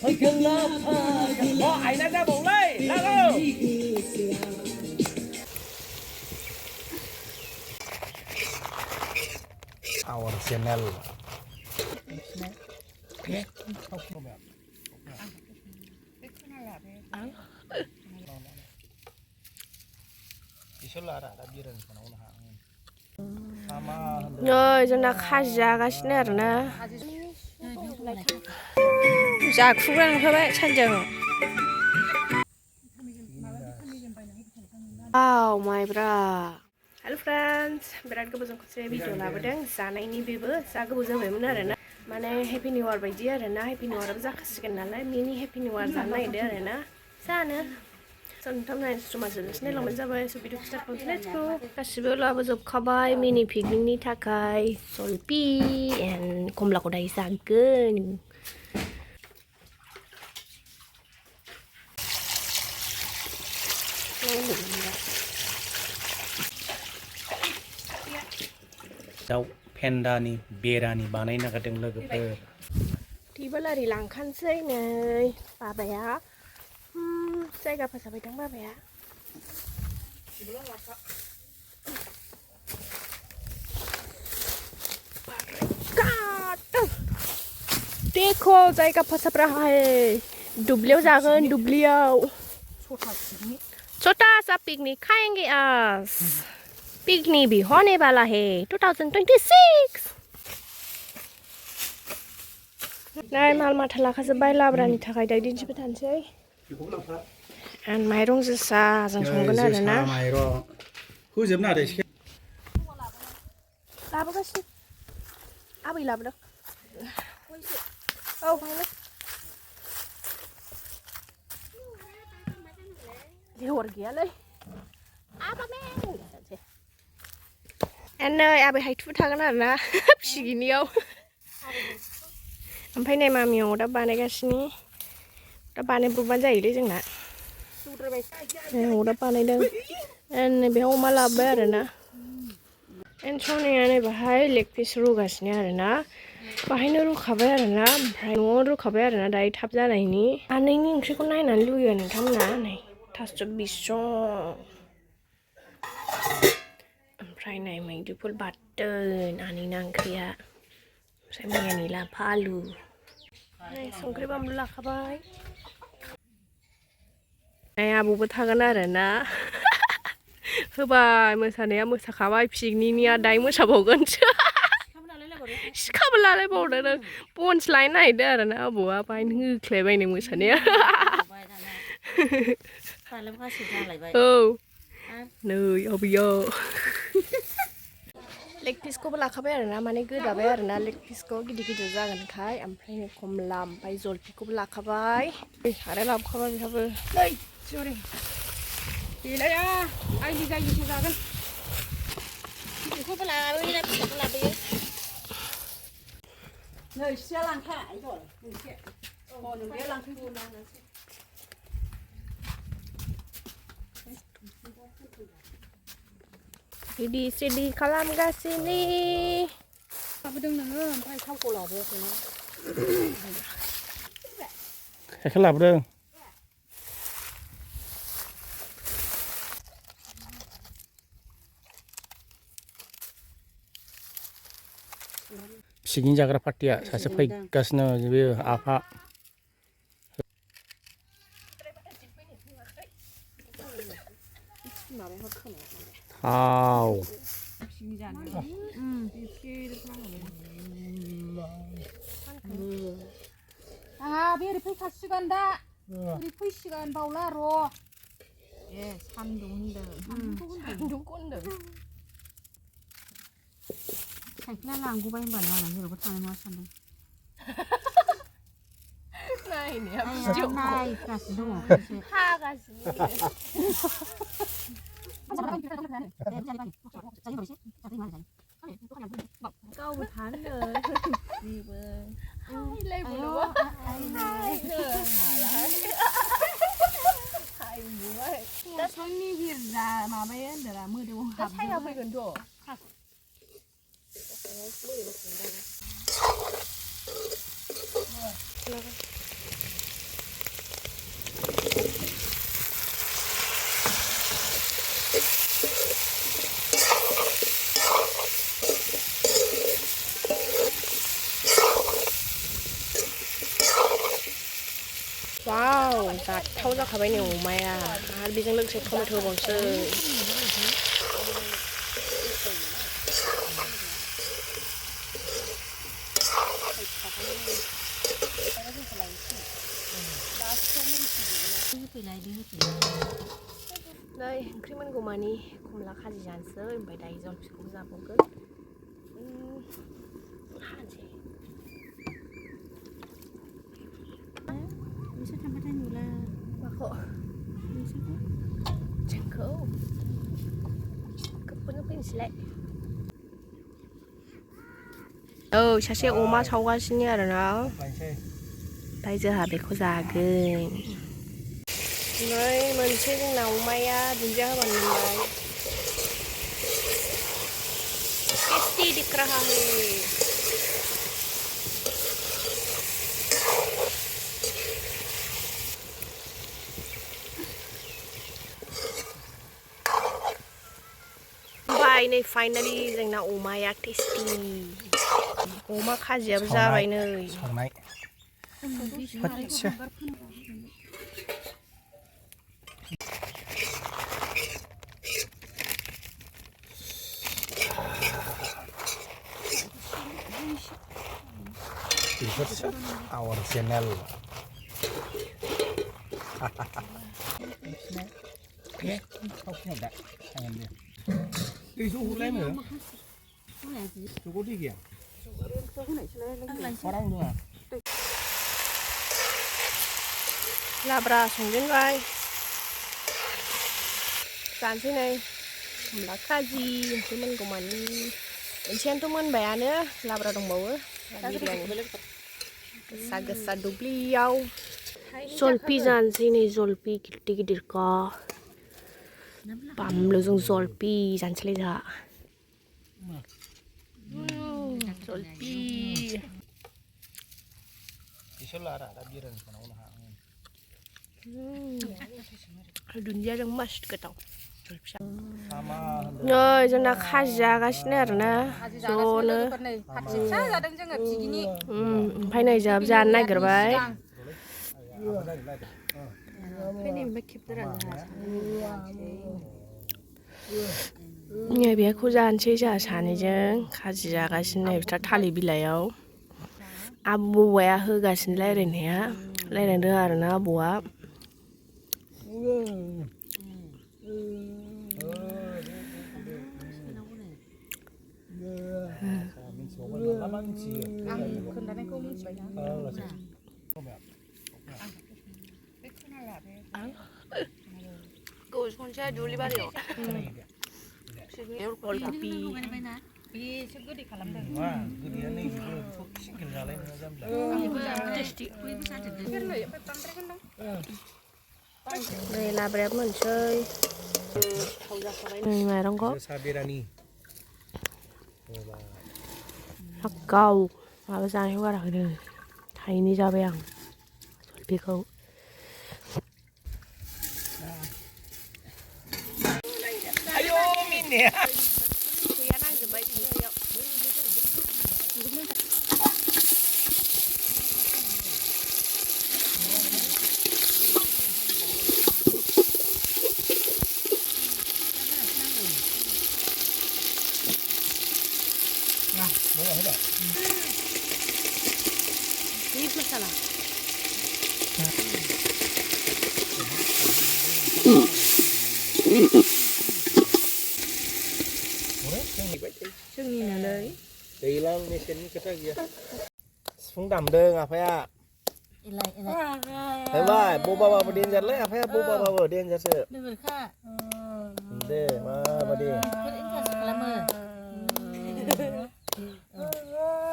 Our channel. Rồi, chúng ta खाजा 가시네 आरोना. जाखुग्रा ओंखारबाय सानजों. Wow, माइब्रा. Hello friends, बिराद गोबावजों खनसे भिडिअ लाबोदों जानायनि बेबो जा गोबाव जाबायमोन आरोना. माने हेपि निउ इयार बायदि आरोना हेपि निउ इयाराबो जाखासिगोन नालाय मिनि हेपि निउ इयार जानो नागिरदों आरोना. जानो सोंथामनाय स्ट्रमा जोबसिनै लांबाय जाबाय स' भिडिअखौ स्टार्ट खालामसै लेट्स गो गासिबो लाबोजोबखाबाय मिनि पिकनिकनि थाखाय जलपि एन्ड कमलाखौ दायो जागोन. दाउ फेन्दानि बेरानि बानायनो नागिरदों लोगोफोर. टिबोलारि लांखानोसै नै बाबाया जायगा फोसाबायदां बाबाया. देखो जायगा फोसाब रहा है दुब्लियाव जागोन दुब्लियाव. छोटा सा पिकनिक खाएंगे आज. पिकनिक भी होने वाला है 2026. नाय माल माथा लाखाजोब्बाय लाब्रानि थाखाय दायो दिन्थिबाय थानोसै. एन्ड माइरं जोसा जों संगोन आरोना. माइरं होजोबना आरो एसे लाबोगासिनो आबै लाबोदों. औ थांनो बेहर गैयालै एन्ड नै आबै हायथु थागोन आरोना फिसिगिनियाव. ओमफ्राय नै मामियाव दा बानायगासिनो दा बानायब्रबबानो जायोलै जोंना. दा बानायदों एन्ड बेयाव अमा लाबोबाय आरोना. एन्ड सनिया नै बाहाय लेग पिस रुगासिनो आरोना. बाहायनो रुखाबाय आरोना ओमफ्राय न'आव रुखाबाय आरोना दायो थाब जानायनि. आनैनि ओंख्रिखौ नायनानै लुगैयो नोंथांमोना नै थास' बिसं ओमफ्राय नै मैदुफुल बाथोन आनैना ओंख्रिया ओमफ्राय मैयानि लाफा आलु. संख्रि बानलु लाखाबाय. आबौबो थागोन आरोना. होबाय मोसानाया मोसाखाबाय पिकनिकनिया दायो मोसाबावगोनसो. सिखाबो लालायबावदों नों बनस लायनो नागिरदों आरोना आबौआ बाहायनो होख्लायबायनो मोसानाया. औ नै आबैया लेग पिसखौबो लाखाबाय आरोना माने गोदाबाय आरोना लेग पिसखौ गिदिर गिदिर जागोनखाय. ओमफ्राय कमला ओमफ्राय जलफिखौबो लाखाबाय आरो लाबोखाबाय बेहाबो. गैलाया आइलि जायलिसो जागोन. बेखौबो लाबोयो फिसाखौ लाबोयो. नै सिया लांखा मोनसे नोंनिया लांफैगौ लांनोसै. Ready steady खालामगासिनो. लाबोदों नोङो ओमफ्राय थावखौ लाबोयाखैना. गाइखेर लाबोदों. पिकनिक जाग्रा पार्टिया सासे फैगासिनो बे आफा. थाव बे ओरै फैखासिगोन दा ओरै फैसिगोन बावला र' ए सान्दुं होनदों साइकेला लांगौबाय होनबानो आंना जेरावबो थांनाय नङा सान्दों. नायनाया भिडिअ नायगासिनो दङ हागासिनो. गावबो थानो बेबो दसमनि गिर्जा माबायो होनदोरा मोदोमाव हाबसाया फैगोनथ'. 와우, जाथाव जाखाबाय नै अमाया आरो बेजों लोगोसे टमेट' होबावसै नै ओंख्रि मोनगौमानि खमला खाजि जानोसै ओमफ्राय दायो जलफिखौबो जाबावगोन हानोसै बिसोर थांबाथाय नुला माखौ जोंखौ खोबखौनो फैनोसैलाय औ सासे अमा सावगासिनो आरोना ओमफ्राय जोंहा बेखौ जागोन नै मोनसे जोंना अमाया दुन्दिया होबानो मोनबाय टेस्टी दिख रहा है बाय नै फाइनाली जोंना अमाया टेस्टी अमा खाजियाबो जाबाय नै संनाय This is our channel. Nghe, không hiểu đã. Anh em đi. Đi xuống hút lấy nữa. Chú có đi kìa. Có đang luôn à? लाब्रा संजेनबाय जानोसै नै खमला खाजि ओंख्रि मोनगौमानि मोनसेयानोथ' मोनबायानो लाब्रा दंबावो गोसा गोसा दुब्लियाव जलफि जानोसै नै जलफि गिदिर गिदिरखौ बानलुजों जलफि जानोसैलाय जोंहा जलफि दुन्दियाजों मस्त गोथाव नै जोंना खाजि जागासिनो आरोना ज'नो ओमफ्राय नै जोंहाबो जानो नागिरबाय नै बेखौ जानोसै जोंहा सानैजों खाजि जागासिनो बिस्रा थालिर बिलाइयाव आबौआ होगासिनो रायलायनाया रायलायनो रोङा आरोना आबौआ खनसे दुब्लि बारियाव अलकपि बेसो गोदै खालामदों नै लाब्रायाबो मोनसै नै माइरंखौ गाव माबा जानायखौ गाराखै थाइनै जाबाय आं बेखौ गैया नांजोब्बाय संख्रियाव मीट मसाला जोंनिनालाय दैलां मेसेंनि खोथा गैया सिफुं दामदों आफाया फैबाय बबाबाबो देन्जारलै आफाया बबाबाबो देन्जारसो दे माबादि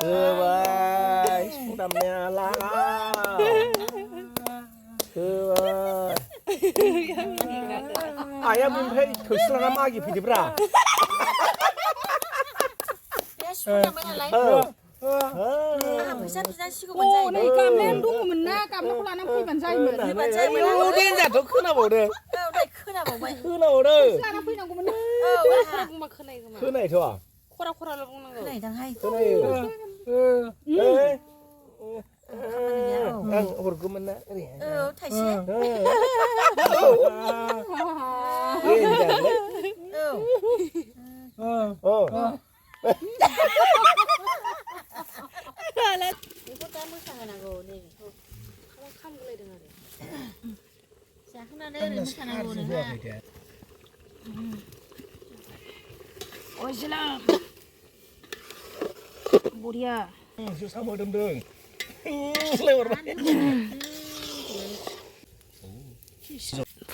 होबाय सिफुं दामनाया लागाव होबाय आइया बेनिफ्राय थोस्लाना मागि फैदोब्रा फैसा बिजासिगौमोन जायो नै गामलायानो दङमोन ना गामलाखौ लानानै फैबानो जायोमोन देन्जारथ' खोनाबावदों खोनाबावबाय खोनाबावदों लाना फैनांगौमोन बुंबा खोनायोमोन खोनायोथ' खरा खराल' बुंनांगौ खोनायोदांहाय खोनायो आं हरगौमोन ना ओरैहाय थाइसे बेखौ दा मोसाहोनांगौ नै खामगुलायदों आरो जाखांनानै ओरै मोसानांगौ नोंहा अयजला बरिया जोसा मोदोमदों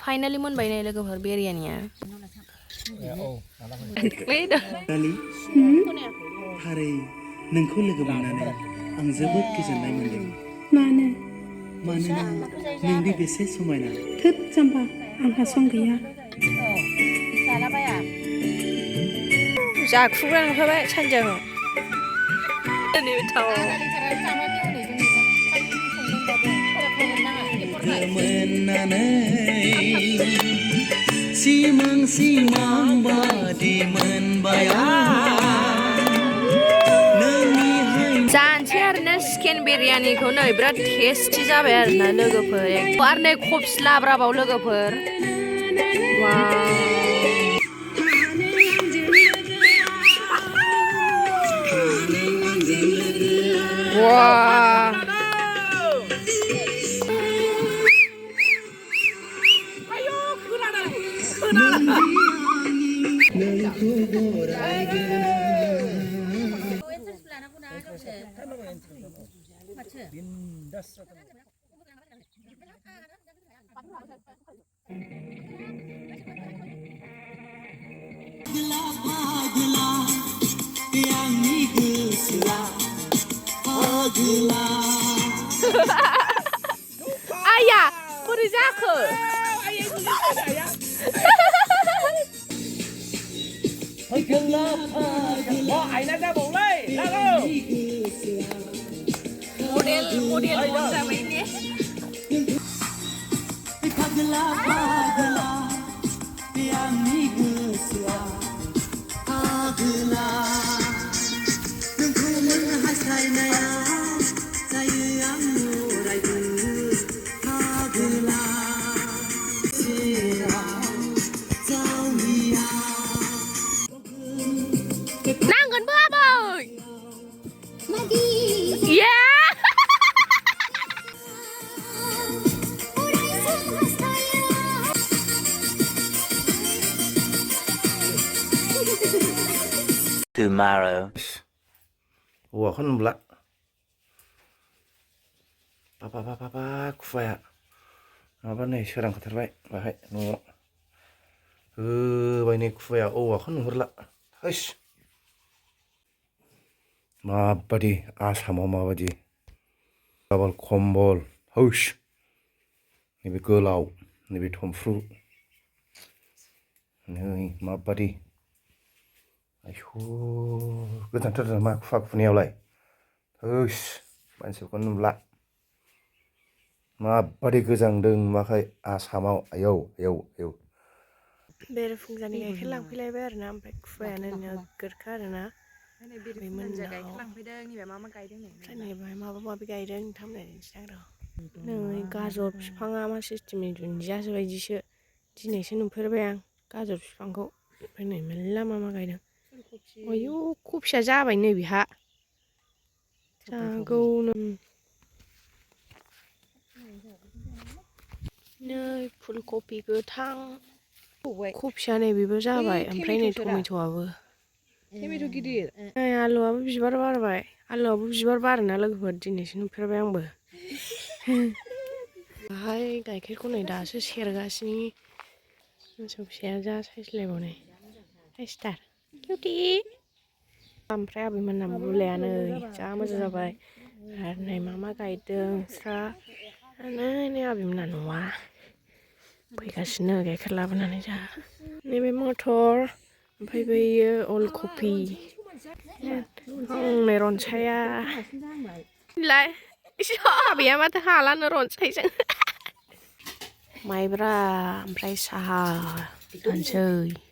फाइनालि मोनबाय नै लोगोफोर बिरियानिया थारै नोंखौ लोगो मोननानै आं जोबोद गोजोननाय मोनदों मानोना नोंनि बेसे समायना थोद जाम्बा आंहा सम गैया जालाबाया जाखुग्रा नुखाबाय सानजों सिमां सिमां बादि मोनबाय जानोसै आरोना चिकेन बिरियानिखौ नै बिराद टेस्टि जाबाय आरोना लोगोफोर आरो नै खफि लाब्राबाव लोगोफोर आया बोरै जाखो आइना जाबावलै मडेल जाबाय ने नांगोनबो आबै Tomorrow. औवाखौ नुला पापा खुवाया माबा नै सोरांखाथारबाय बाहाय न'आव होबाय नै खुवाया औवाखौ नुहुरला हैस माबादि आसामाव माबादि डाबल कम्बल हौस नैबे गोलाव नैबे थुमफ्रु नै माबादि आयौ गोजानथार मा खुवा खुनायावलाय होस मानसिफोरखौ नुला माबादि गोजांदों नुवाखै आसामाव आयौ आयौ आयौ बेरेफुंजानि गाइखेर लांफैलायबाय आरोना ओमफ्राय खुवायानो नोगोरखा आरोना ओमफ्राय माबा माबि गायदों थामनायसै आं नै गाजर बिफाङा मा सिस्टेमनि दुन्दियासो बायदिसो दिनैसो नुफेरबाय आं गाजर बिफांखौ ओमफ्राय नै मेरला मा गायदों आयौ कफिया जाबाय नै बेहा जागौनो नै फुलकफि गोथां कफिया नै बेबो जाबाय ओमफ्राय नै टमेट'आबो टमेट' गिदिर नै आलुआबो बिबार बारबाय आलुआबो बिबार बारोना लोगोफोर दिनैसो नुफेरबाय आंबो बाहाय गाइखेरखौ नै दासो सेरगासिनो मोसौ फिसाया जा साइसलायबावनाय साइसथार किउटि ओमफ्राय आबैमोनना बुलायानो जा मोजां जाबाय आरो नै मा गायदों स्रा नै आबैमोनना न'आ फैगासिनो गाइखेर लाबोनानै जा नैबे मटर ओमफ्राय बैयो अलकफि नै रनसाया आबैया माथो हालानो रनसायजों माइब्रा ओमफ्राय साहा जानोसै